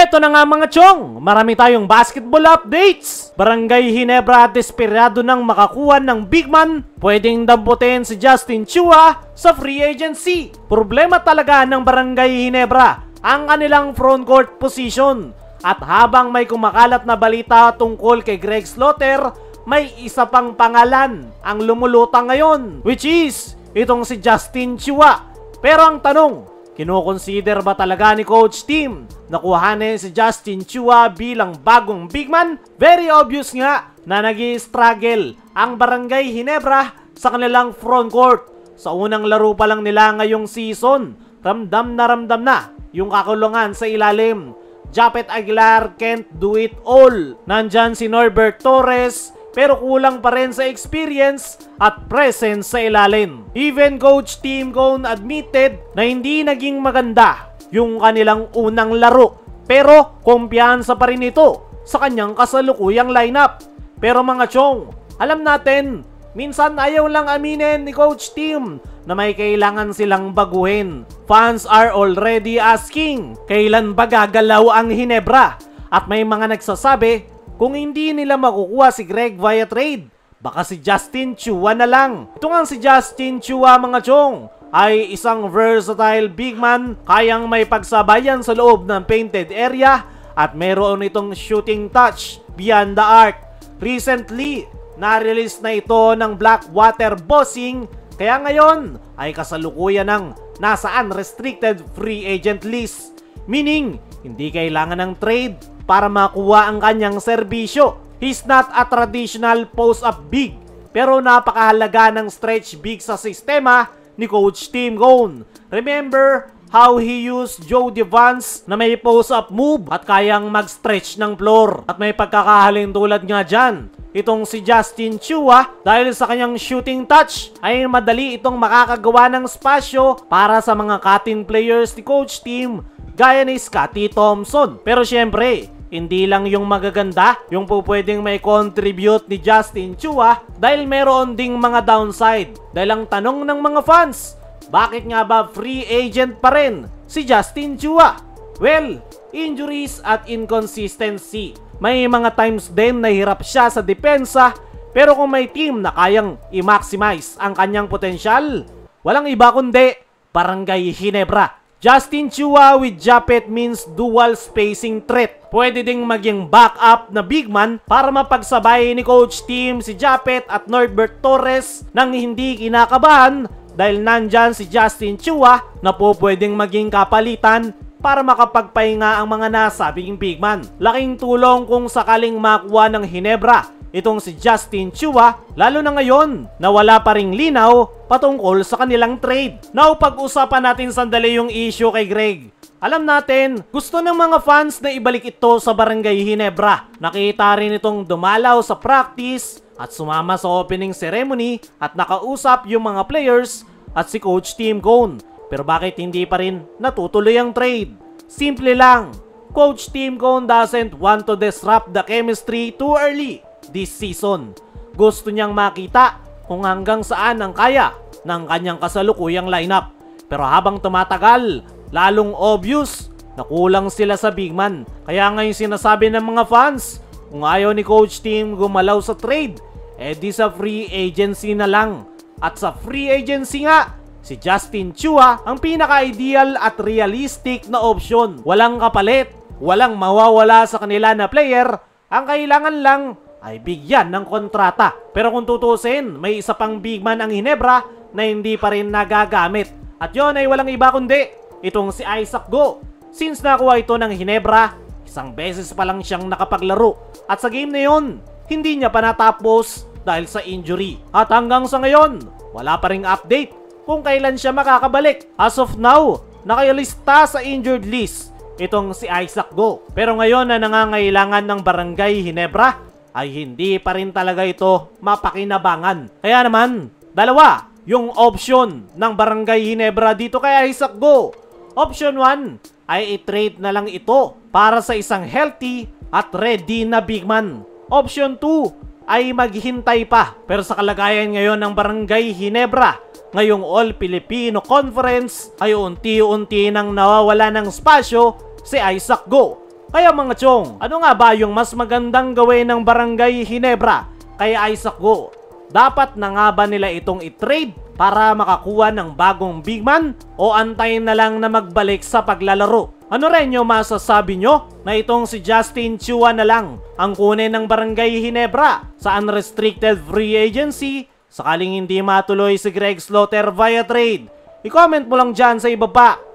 Eto na nga mga chong, marami tayong basketball updates. Barangay Ginebra desperado nang makakuha ng big man, pwedeng damputin si Justin Chua sa free agency. Problema talaga ng Barangay Ginebra ang kanilang frontcourt position. At habang may kumakalat na balita tungkol kay Greg Slaughter, may isa pang pangalan ang lumulutang ngayon, which is itong si Justin Chua. Pero ang tanong, kino-consider ba talaga ni Coach Team na kuhanin si Justin Chua bilang bagong big man? Very obvious nga na nag-i-struggle ang Barangay Ginebra sa kanilang frontcourt. Sa unang laro pa lang nila ngayong season, ramdam na yung kakulungan sa ilalim. Japet Aguilar can't do it all. Nandyan si Norbert Torres, pero kulang pa rin sa experience at presence sa ilalim. Even Coach Tim Cone admitted na hindi naging maganda yung kanilang unang laro. Pero kumpiyansa pa rin ito sa kanyang kasalukuyang lineup. Pero mga chong, alam natin, minsan ayaw lang aminin ni Coach Tim na may kailangan silang baguhin. Fans are already asking, kailan ba gagalaw ang Ginebra? At may mga nagsasabi, kung hindi nila makukuha si Greg via trade, baka si Justin Chua na lang. Ito nga si Justin Chua mga chong ay isang versatile big man, kayang may pagsabayan sa loob ng painted area at meron itong shooting touch beyond the arc. Recently, na-release na ito ng Blackwater Bossing, kaya ngayon ay kasalukuyan ng nasa unrestricted free agent list. Meaning, hindi kailangan ng trade para makuha ang kanyang serbisyo. He's not a traditional post-up big, pero napakahalaga ng stretch big sa sistema ni Coach Tim Cone. Remember how he used Jody Vance na may post-up move at kayang mag-stretch ng floor. At may pagkakahalin tulad nga dyan, itong si Justin Chua, dahil sa kanyang shooting touch ay madali itong makakagawa ng spasyo para sa mga cutting players ni Coach Tim gaya ni Scottie Thompson. Pero syempre, hindi lang yung magaganda yung pwedeng may contribute ni Justin Chua, dahil meron ding mga downside. Dahil ang tanong ng mga fans, bakit nga ba free agent pa rin si Justin Chua? Well, injuries at inconsistency. May mga times din na hirap siya sa depensa, pero kung may team na kayang i-maximize ang kanyang potensyal, walang iba kundi Barangay Ginebra. Justin Chua with Japet means dual spacing threat. Pwede ding maging backup na big man para mapagsabay ni Coach Tim si Japet at Norbert Torres nang hindi kinakabahan, dahil nandyan si Justin Chua na pwedeng maging kapalitan para makapagpahinga ang mga nasabing big man. Laking tulong kung sakaling makuha ng Ginebra itong si Justin Chua, lalo na ngayon na wala pa ring linaw patungkol sa kanilang trade. Now, pag-usapan natin sandali yung issue kay Greg. Alam natin, gusto ng mga fans na ibalik ito sa Barangay Ginebra. Nakita rin itong dumalaw sa practice at sumama sa opening ceremony at nakausap yung mga players at si Coach Tim Cone. Pero bakit hindi pa rin natutuloy ang trade? Simple lang, Coach Tim Cone doesn't want to disrupt the chemistry too early this season. Gusto niyang makita kung hanggang saan ang kaya ng kanyang kasalukuyang lineup. Pero habang tumatagal, lalong obvious na kulang sila sa big man. Kaya ngayon sinasabi ng mga fans, kung ayaw ni Coach Tim gumalaw sa trade, di sa free agency na lang. At sa free agency nga, si Justin Chua ang pinaka-ideal at realistic na option. Walang kapalit, walang mawawala sa kanila na player. Ang kailangan lang ay bigyan ng kontrata. Pero kung tutusin, may isa pang big man ang Ginebra na hindi pa rin nagagamit. At yon ay walang iba kundi itong si Isaac Goh. Since nakuha ito ng Ginebra, isang beses pa lang siyang nakapaglaro. At sa game na yon, hindi niya pa natapos dahil sa injury. At hanggang sa ngayon, wala pa ring update kung kailan siya makakabalik. As of now, nakalista sa injured list itong si Isaac Goh. Pero ngayon na nangangailangan ng Barangay Ginebra, ay hindi pa rin talaga ito mapakinabangan. Kaya naman, dalawa yung option ng Barangay Ginebra dito kay Isaac Goh. Option 1 ay i-trade na lang ito para sa isang healthy at ready na big man. Option 2 ay maghintay pa. Pero sa kalagayan ngayon ng Barangay Ginebra, ngayong All Filipino Conference, ay unti-unti nang nawawala ng spasyo si Isaac Goh. Kaya mga chong, ano nga ba yung mas magandang gawin ng Barangay Ginebra kay Isaac Go? Dapat na nga ba nila itong i-trade para makakuha ng bagong big man o antayin na lang na magbalik sa paglalaro? Ano rin yung masasabi nyo na itong si Justin Chua na lang ang kunin ng Barangay Ginebra sa unrestricted free agency sakaling hindi matuloy si Greg Slaughter via trade? I-comment mo lang dyan sa ibaba.